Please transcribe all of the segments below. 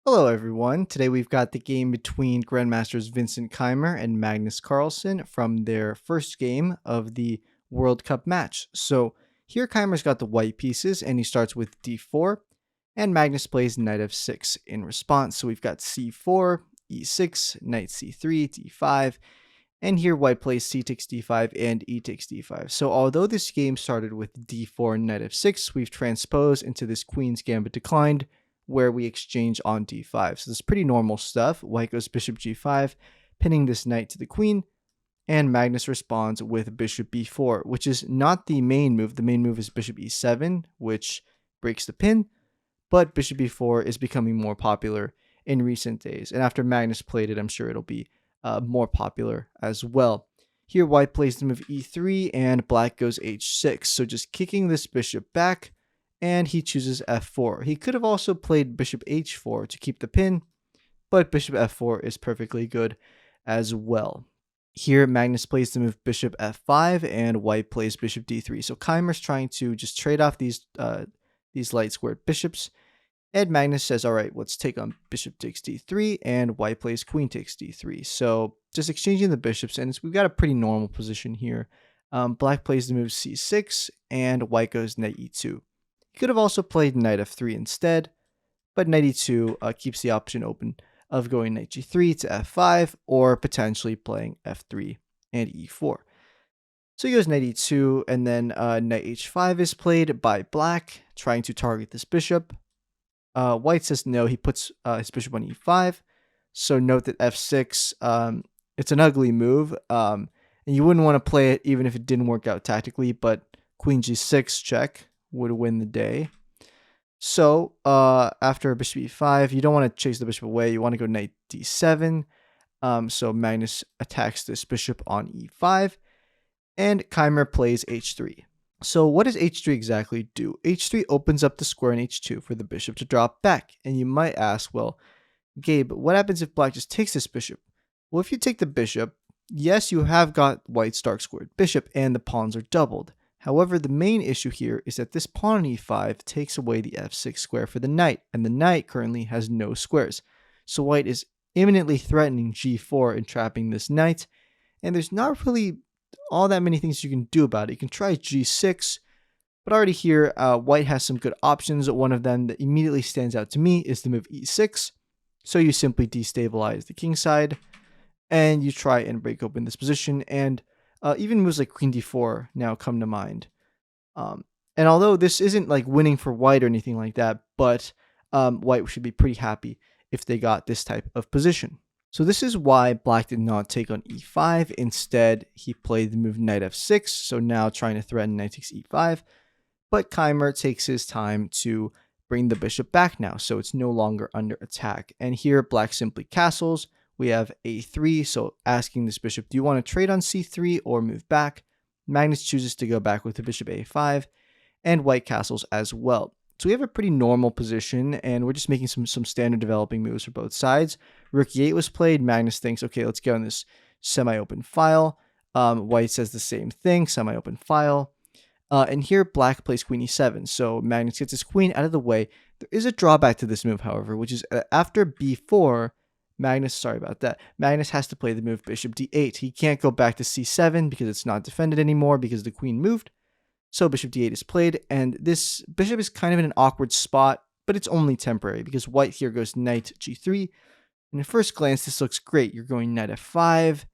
Hello, everyone. Today we've got the game between Grandmasters Vincent Keymer and Magnus Carlsen from their first game of the World Cup match. So here Keymer's got the white pieces and he starts with d4, and Magnus plays knight f6 in response. So we've got c4, e6, knight c3, d5, and here white plays c takes d5 and e takes d5. So although this game started with d4 and knight f6, we've transposed into this queen's gambit declined, where we exchange on d5. So this is pretty normal stuff. White goes bishop g5, pinning this knight to the queen, and Magnus responds with bishop b4, which is not the main move. The main move is bishop e7, which breaks the pin, but bishop b4 is becoming more popular in recent days. And after Magnus played it, I'm sure it'll be more popular as well. Here, white plays the move e3, and black goes h6. So just kicking this bishop back, and he chooses f4. He could have also played bishop h4 to keep the pin, but bishop f4 is perfectly good as well. Here, Magnus plays the move bishop f5, and white plays bishop d3. So Keymer's trying to just trade off these light squared bishops, and Magnus says, all right, let's take on bishop takes d3, and white plays queen takes d3. So just exchanging the bishops, and we've got a pretty normal position here. Black plays the move c6, and white goes knight e2. He could have also played knight f3 instead, but knight e2 keeps the option open of going knight g3 to f5, or potentially playing f3 and e4. So he goes knight e2, and then knight h5 is played by black, trying to target this bishop. White says no, he puts his bishop on e5. So note that f6, it's an ugly move, and you wouldn't want to play it even if it didn't work out tactically, but queen g6 check would win the day. So after bishop e5, you don't want to chase the bishop away. You want to go knight d7. So Magnus attacks this bishop on e5, and Keymer plays h3. So what does h3 exactly do? h3 opens up the square in h2 for the bishop to drop back. And you might ask, well, Gabe, what happens if black just takes this bishop? Well, if you take the bishop, yes, you have got white's dark squared bishop, and the pawns are doubled. However, the main issue here is that this pawn on e5 takes away the f6 square for the knight, and the knight currently has no squares. So white is imminently threatening g4 and trapping this knight, and there's not really all that many things you can do about it. You can try g6, but already here, white has some good options. One of them that immediately stands out to me is the move e6. So you simply destabilize the king side, and you try and break open this position, and even moves like queen d4 now come to mind. And although this isn't like winning for white or anything like that, but white should be pretty happy if they got this type of position. So this is why black did not take on e5. Instead, he played the move knight f6, so now trying to threaten knight takes e5. But Keymer takes his time to bring the bishop back now, so it's no longer under attack. And here, black simply castles. We have a3, so asking this bishop, do you want to trade on c3 or move back? Magnus chooses to go back with the bishop a5, and white castles as well. So we have a pretty normal position, and we're just making some standard developing moves for both sides. Rook e8 was played. Magnus thinks, okay, let's get on this semi-open file. White says the same thing, semi-open file. And here, black plays queen e7. So Magnus gets his queen out of the way. There is a drawback to this move, however, which is after b4, Magnus has to play the move bishop d8. He can't go back to c7 because it's not defended anymore because the queen moved. So bishop d8 is played, and this bishop is kind of in an awkward spot, but it's only temporary because white here goes knight g3. And at first glance, this looks great. You're going knight f5,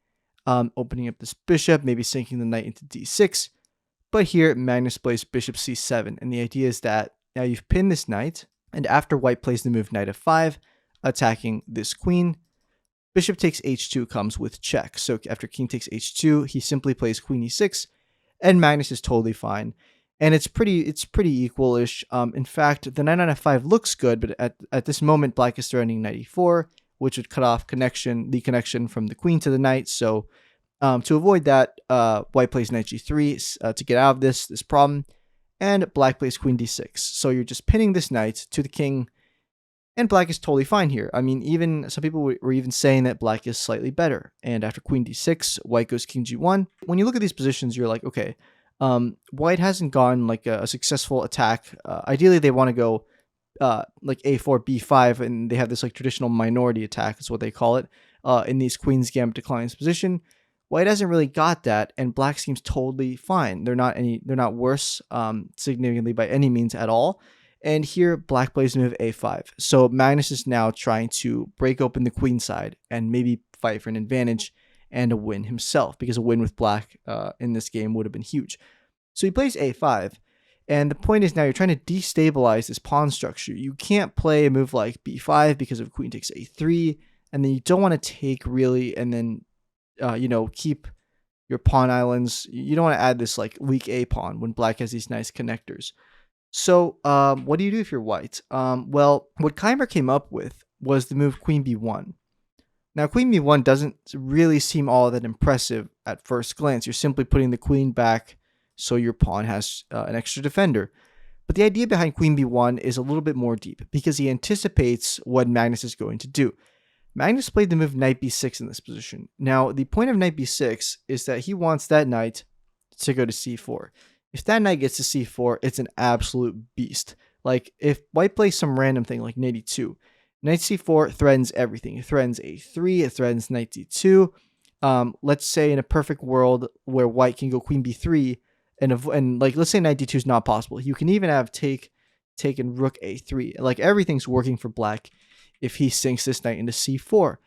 opening up this bishop, maybe sinking the knight into d6. But here, Magnus plays bishop c7, and the idea is that now you've pinned this knight, and after white plays the move knight f5, attacking this queen, bishop takes h2 comes with check. So after king takes h2, he simply plays queen e6, and Magnus is totally fine. And it's pretty equal-ish. In fact, the knight on f5 looks good, but at this moment, black is threatening knight e4, which would cut off the connection from the queen to the knight. So to avoid that, white plays knight g3 to get out of this problem, and black plays queen d6. So you're just pinning this knight to the king, and black is totally fine here. I mean, even some people were even saying that black is slightly better. And after queen d6, white goes king g1. When you look at these positions, you're like, okay, white hasn't gone like a successful attack. Ideally, they want to go like a4, b5, and they have this like traditional minority attack is what they call it in these Queen's Gambit declines position. White hasn't really got that, and black seems totally fine. They're not worse significantly by any means at all. And here black plays move a5. So Magnus is now trying to break open the queen side and maybe fight for an advantage and a win himself, because a win with black in this game would have been huge. So he plays a5. And the point is now you're trying to destabilize this pawn structure. You can't play a move like b5 because of queen takes a3, and then you don't want to take really and then keep your pawn islands. You don't want to add this like weak a pawn when black has these nice connectors. So what do you do if you're white? Well, what Keymer came up with was the move queen b1. Now, queen b1 doesn't really seem all that impressive at first glance. You're simply putting the queen back so your pawn has an extra defender. But the idea behind queen b1 is a little bit more deep, because he anticipates what Magnus is going to do. Magnus played the move knight b6 in this position. Now, the point of knight b6 is that he wants that knight to go to c4. If that knight gets to c4, it's an absolute beast. Like, if white plays some random thing like knight e2, knight c4 threatens everything. It threatens a3, it threatens knight d2. Let's say in a perfect world where white can go queen b3, and like, let's say knight d2 is not possible. You can even have taken rook a3. Like, everything's working for black if he sinks this knight into c4.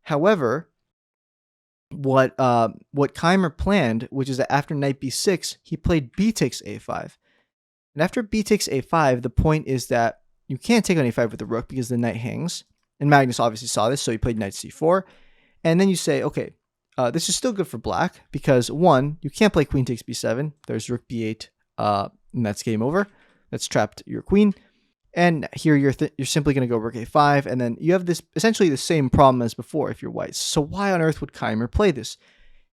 However, what Keymer planned, which is that after knight b6, he played b takes a5. And after b takes a5, the point is that you can't take on a5 with the rook because the knight hangs. And Magnus obviously saw this, so he played knight c4. And then you say, okay, this is still good for black because, one, you can't play queen takes b7. There's rook b8, and that's game over. That's trapped your queen. And here you're simply going to go rook a5, and then you have this essentially the same problem as before if you're white. So why on earth would Keymer play this?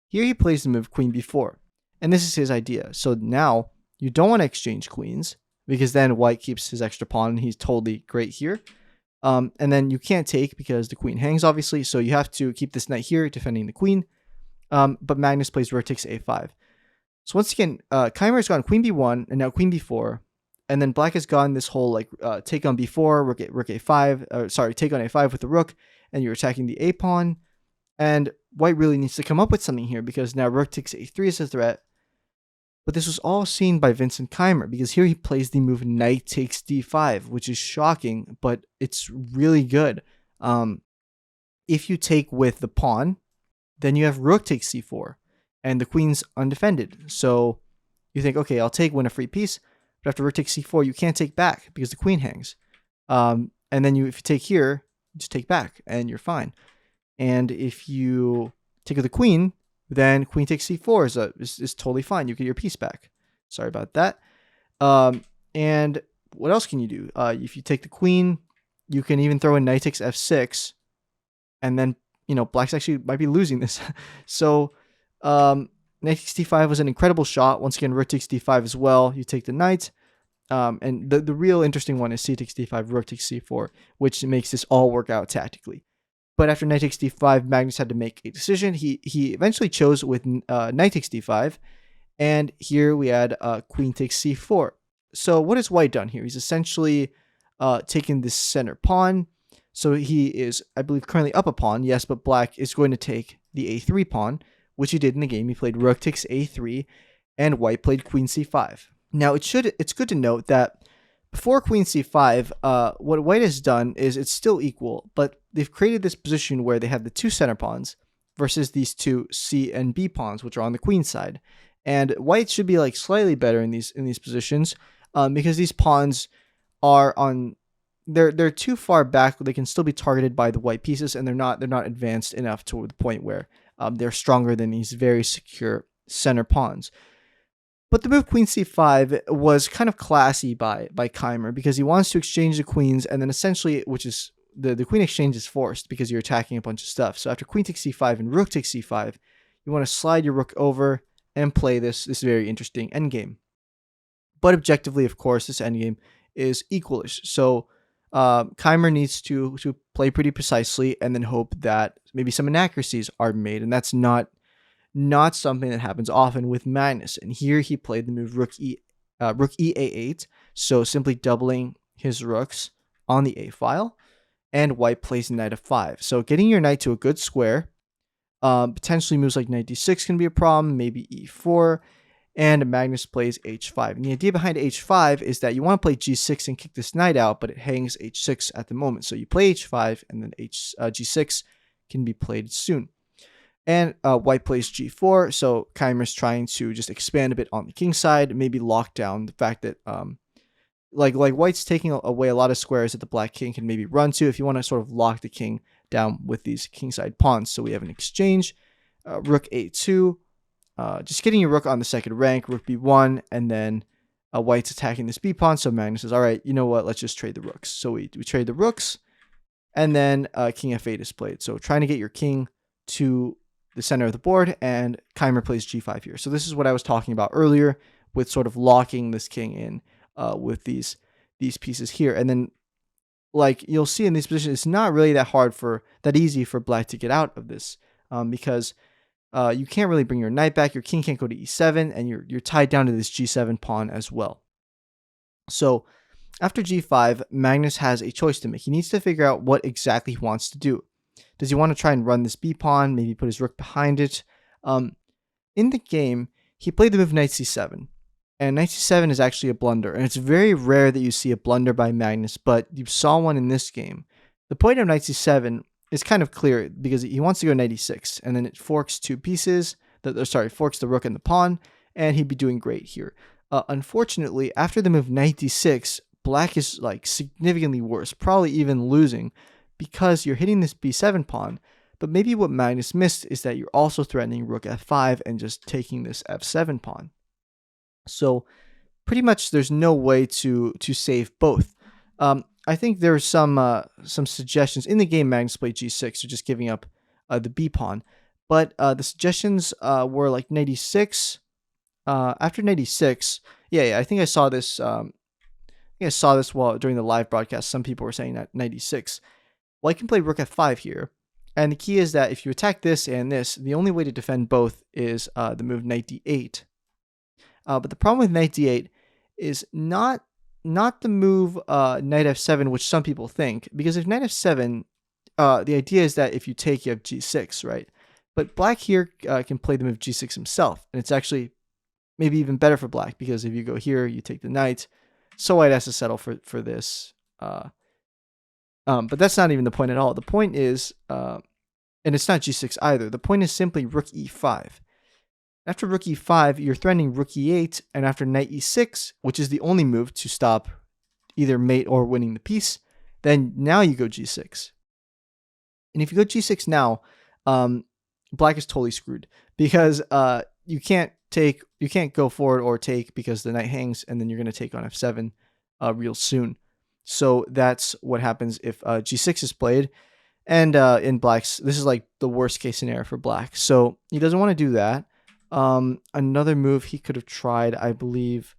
Here he plays the move queen b4, and this is his idea. So now you don't want to exchange queens, because then white keeps his extra pawn, and he's totally great here. And then you can't take because the queen hangs, obviously, so you have to keep this knight here defending the queen. But Magnus plays rook takes a5. So once again, Keymer's gone queen b1 and now queen b4. And then black has gone this whole like take on b4, rook a5, take on a5 with the rook, and you're attacking the a pawn. And white really needs to come up with something here, because now rook takes a3 is a threat. But this was all seen by Vincent Keymer, because here he plays the move knight takes d5, which is shocking, but it's really good. If you take with the pawn, then you have rook takes c4, and the queen's undefended. So you think, okay, I'll win a free piece. But after rook takes c4, you can't take back because the queen hangs. And then if you take here, you just take back and you're fine. And if you take with the queen, then queen takes c4 is totally fine. You get your piece back. Sorry about that. And what else can you do? If you take the queen, you can even throw in knight takes f6, and then black's actually might be losing this. So knight takes d5 was an incredible shot. Once again, rook takes d5 as well. You take the knight. And the real interesting one is c takes d5, rook takes c4, which makes this all work out tactically. But after knight takes d5, Magnus had to make a decision. He eventually chose with knight takes d5. And here we had queen takes c4. So what has white done here? He's essentially taken this center pawn. So he is, I believe, currently up a pawn. Yes, but black is going to take the a3 pawn, which he did in the game. He played rook takes a3, and white played queen c5. Now, it's good to note that before queen c5, what white has done is it's still equal, but they've created this position where they have the two center pawns versus these two c and b pawns, which are on the queen side. And white should be like slightly better in these positions because these pawns are on they're too far back. They can still be targeted by the white pieces, and they're not advanced enough to the point where they're stronger than these very secure center pawns. But the move queen c5 was kind of classy by Keymer, because he wants to exchange the queens, and then essentially, which is the queen exchange is forced because you're attacking a bunch of stuff. So after queen takes c5 and rook takes c5, you want to slide your rook over and play this very interesting endgame. But objectively, of course, this endgame is equalish. So Keymer needs to play pretty precisely and then hope that maybe some inaccuracies are made, and that's not something that happens often with Magnus. And here he played the move rook e a8, so simply doubling his rooks on the a file, and white plays knight f5. So getting your knight to a good square. Potentially moves like knight d6 can be a problem, maybe e4, and Magnus plays h5. And the idea behind h5 is that you want to play g6 and kick this knight out, but it hangs h6 at the moment. So you play h5, and then g6 can be played soon. And white plays g4, so Keymer's trying to just expand a bit on the king side, maybe lock down the fact that like white's taking away a lot of squares that the black king can maybe run to if you want to sort of lock the king down with these kingside pawns. So we have an exchange, rook a2, just getting your rook on the second rank, rook b1, and then white's attacking this b pawn. So Magnus says, all right, you know what, let's just trade the rooks. So we trade the rooks, and then king f8 is played. So trying to get your king to the center of the board, and Keymer plays g5 here. So this is what I was talking about earlier with sort of locking this king in with these pieces here. And then like you'll see in these positions, it's not really that easy for black to get out of this because you can't really bring your knight back. Your king can't go to e7, and you're tied down to this g7 pawn as well. So after g5, Magnus has a choice to make. He needs to figure out what exactly he wants to do. Does he want to try and run this b pawn, maybe put his rook behind it? In the game, he played the move knight c7. And knight c7 is actually a blunder. And it's very rare that you see a blunder by Magnus, but you saw one in this game. The point of knight c7 is kind of clear because he wants to go knight e6, and then it forks two pieces. Forks the rook and the pawn, and he'd be doing great here. Unfortunately, after the move knight d6, black is like significantly worse, probably even losing, because you're hitting this b7 pawn. But maybe what Magnus missed is that you're also threatening rook f5 and just taking this f7 pawn. So pretty much there's no way to save both. I think there's some suggestions in the game. Magnus played g6, so just giving up the b pawn. But the suggestions were like knight e6. After knight e6, I think I saw this. During the live broadcast. Some people were saying that knight e6. Well, I can play rook f5 here. And the key is that if you attack this and this, the only way to defend both is the move knight d8. But the problem with knight d8 is not the move knight f7, which some people think, because if knight f7, the idea is that if you take, you have g6, right? But black here can play the move g6 himself, and it's actually maybe even better for black, because if you go here, you take the knight, so white has to settle for this. But that's not even the point at all. The point is, and it's not g6 either, the point is simply rook e5. After rook e5, you're threatening rook e8, and after knight e6, which is the only move to stop either mate or winning the piece, then now you go g6. And if you go g6 now, black is totally screwed, because you can't go forward or take because the knight hangs, and then you're going to take on f7 real soon. So that's what happens if g6 is played. And in black's, this is like the worst case scenario for black. So he doesn't want to do that. Another move he could have tried, I believe,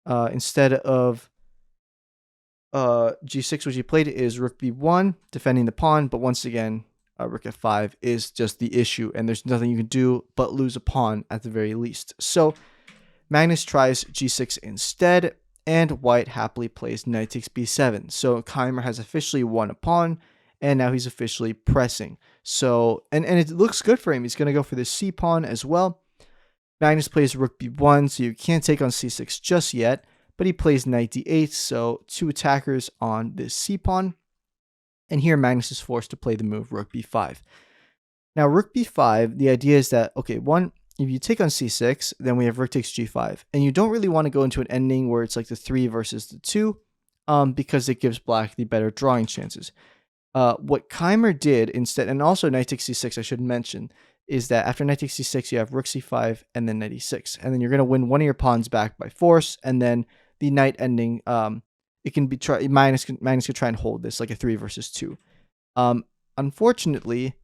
instead of g6, which he played, is rook b1, defending the pawn. But once again, rook f5 is just the issue, and there's nothing you can do but lose a pawn at the very least. So Magnus tries g6 instead, and white happily plays knight takes b7. So Keymer has officially won a pawn, and now he's officially pressing. So, and it looks good for him. He's going to go for this c pawn as well. Magnus plays rook b1, so you can't take on c6 just yet, but he plays knight d8, so two attackers on this c pawn. And here Magnus is forced to play the move rook b5. Now rook b5, the idea is that, okay, one, if you take on c6, then we have rook takes g5. And you don't really want to go into an ending where it's like the 3 versus the 2, because it gives black the better drawing chances. What Keymer did instead, and also knight takes c6, I should mention, is that after knight takes c6, you have rook c5 and then knight e6. And then you're going to win one of your pawns back by force, and then the knight ending, it can be Magnus could try and hold this like a 3 versus 2. Unfortunately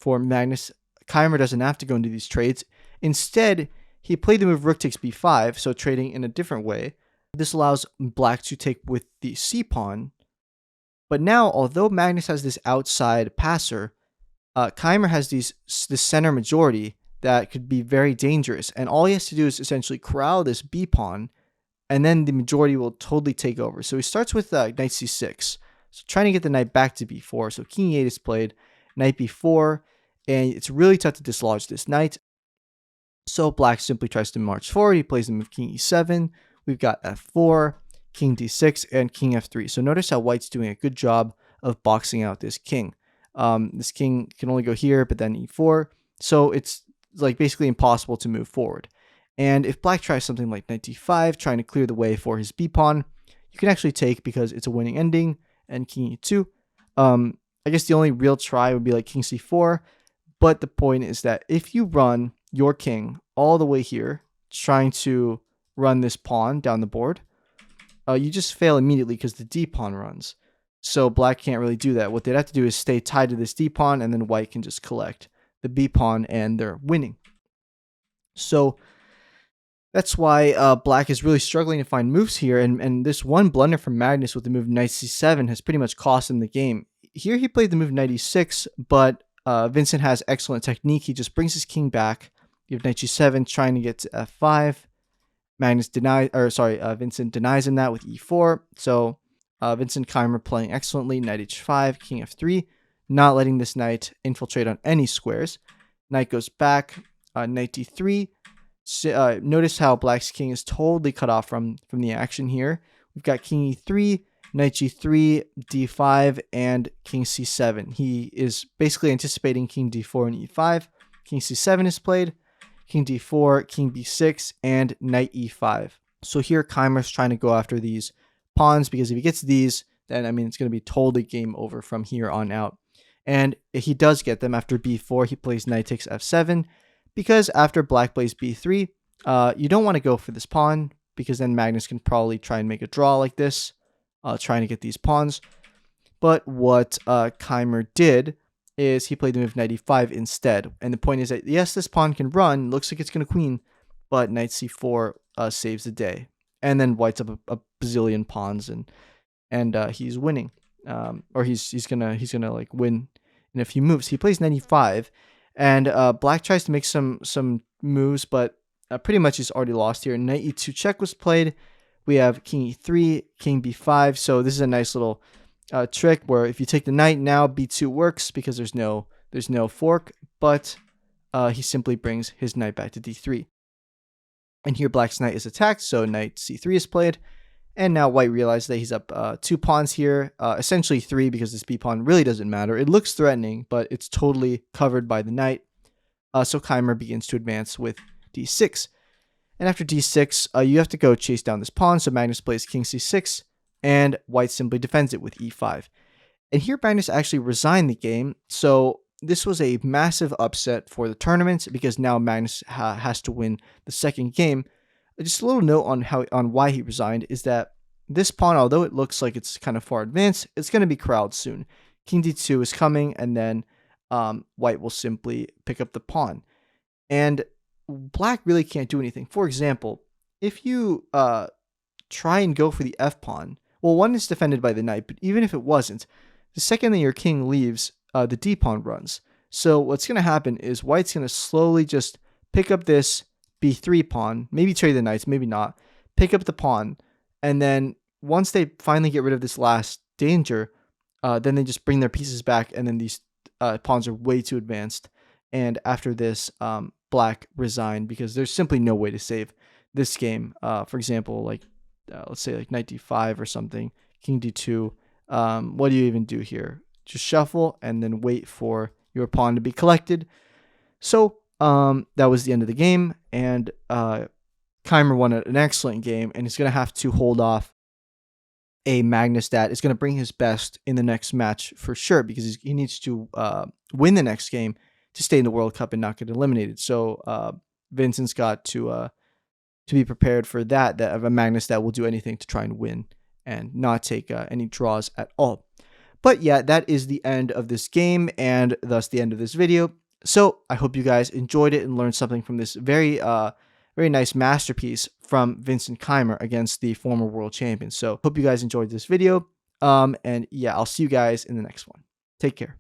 for Magnus, Keymer doesn't have to go into these trades. Instead, he played the move rook takes b5, so trading in a different way. This allows black to take with the c pawn. But now, although Magnus has this outside passer, Keymer has this center majority that could be very dangerous. And all he has to do is essentially corral this b pawn and then the majority will totally take over. So he starts with knight c6. So trying to get the knight back to b4. So king e8 is played, knight b4, and it's really tough to dislodge this knight. So black simply tries to march forward. He plays the move king e7. We've got f4, king d6, and king f3. So notice how white's doing a good job of boxing out this king. This king can only go here, but then e4. So it's like basically impossible to move forward. And if black tries something like knight d5, trying to clear the way for his b pawn, you can actually take because it's a winning ending, and king e2. I guess the only real try would be like king c4. But the point is that if you run your king all the way here, trying to run this pawn down the board, you just fail immediately because the d pawn runs. So black can't really do that. What they'd have to do is stay tied to this d pawn, and then white can just collect the b pawn, and they're winning. So that's why black is really struggling to find moves here, and this one blunder from Magnus with the move knight c7 has pretty much cost him the game. Here he played the move knight e6, but Vincent has excellent technique. He just brings his king back. You have knight g7 trying to get to f5. Vincent denies him that with e4. So Vincent Keymer playing excellently. Knight h5, king f3, not letting this knight infiltrate on any squares. Knight goes back, knight d3. Notice how black's king is totally cut off from the action here. We've got king e3, knight g3, d5, and king c7. He is basically anticipating king d4 and e5. King c7 is played, king d4, king b6, and knight e5. So here Keymer's trying to go after these pawns, because if he gets these, then it's going to be totally game over from here on out. And he does get them. After b4, he plays knight takes f7, because after black plays b3, you don't want to go for this pawn, because then Magnus can probably try and make a draw like this, trying to get these pawns. But what Keymer did is he played the move knight e5 instead. And the point is that, yes, this pawn can run, looks like it's going to queen, but knight c4 saves the day. And then white's up a bazillion pawns, and he's winning. Or he's gonna like win in a few moves. He plays knight e5, and black tries to make some moves, but pretty much he's already lost here. Knight e2 check was played. We have king e3, king b5. So this is a nice little trick where if you take the knight now, b2 works because there's no fork, but he simply brings his knight back to d3. And here black's knight is attacked, so knight c3 is played. And now white realizes that he's up 2 pawns here, essentially 3, because this b pawn really doesn't matter. It looks threatening, but it's totally covered by the knight. So Keymer begins to advance with d6. And after d6, you have to go chase down this pawn, so Magnus plays king c6, and white simply defends it with e5. And here Magnus actually resigned the game, so this was a massive upset for the tournament, because now Magnus has to win the second game. Just a little note on why he resigned is that this pawn, although it looks like it's kind of far advanced, it's going to be corralled soon. King d2 is coming, and then white will simply pick up the pawn. And black really can't do anything. For example, if you try and go for the f pawn, well, one is defended by the knight, but even if it wasn't, the second that your king leaves, the d pawn runs. So what's going to happen is white's going to slowly just pick up this b3 pawn, maybe trade the knights, maybe not, pick up the pawn, and then once they finally get rid of this last danger, then they just bring their pieces back, and then these pawns are way too advanced. And after this, black resigned, because there's simply no way to save this game. For example, like let's say like knight d5 or something, king d2. What do you even do here? Just shuffle and then wait for your pawn to be collected. So that was the end of the game, and Keymer won an excellent game, and he's going to have to hold off a Magnus that is going to bring his best in the next match for sure, because he needs to win the next game to stay in the World Cup and not get eliminated. So Vincent's got to be prepared for that of a Magnus that will do anything to try and win and not take any draws at all. But yeah, that is the end of this game, and thus the end of this video. So I hope you guys enjoyed it and learned something from this very nice masterpiece from Vincent Keymer against the former world champion. So hope you guys enjoyed this video. And yeah, I'll see you guys in the next one. Take care.